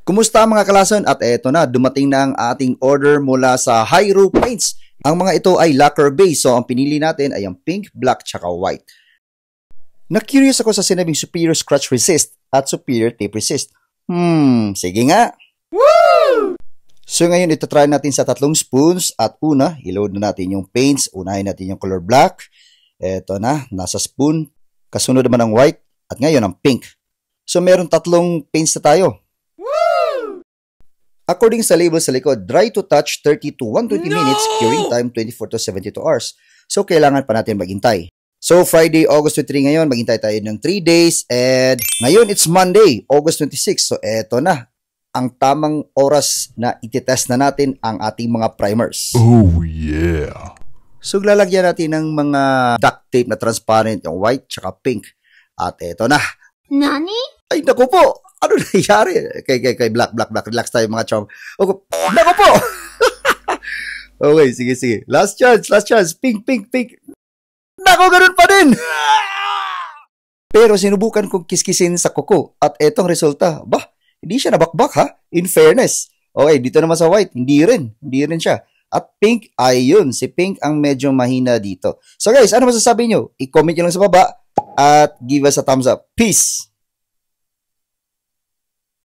Kumusta mga kalason? At eto na, dumating na ang ating order mula sa Hyro Paints. Ang mga ito ay lacquer base, so ang pinili natin ay ang pink, black, tsaka white. Na-curious ako sa sinabing superior scratch resist at superior tape resist. Sige nga. Woo! So ngayon ito-try natin sa 3 spoons at una, i-load na natin yung paints. Unahin natin yung color black. Eto na, nasa spoon. Kasunod naman ang white at ngayon ang pink. So meron 3 paints na tayo. According sa label sa likod, dry to touch 30 to 120 minutes, curing time 24 to 72 hours. So, kailangan pa natin maghintay. So, Friday, August 23 ngayon, maghintay tayo ng 3 days. And ngayon, it's Monday, August 26. So, eto na, ang tamang oras na ititest na natin ang ating mga primers. Oh, yeah. So, lalagyan natin ng mga duct tape na transparent, yung white tsaka pink. At eto na. Nani? Ay, naku po! Ano nangyari? Kay black. Relax tayo mga chum. Okay. Naku po! Okay, sige. Last chance. Pink. Naku, ganun pa din! Pero sinubukan kong kiskisin sa kuko. At etong resulta, hindi siya nabakbak ha? In fairness. Okay, dito naman sa white, hindi rin siya. At pink, ayun, si pink ang medyo mahina dito. So guys, ano masasabi nyo? I-comment nyo lang sa baba at give us a thumbs up. Peace!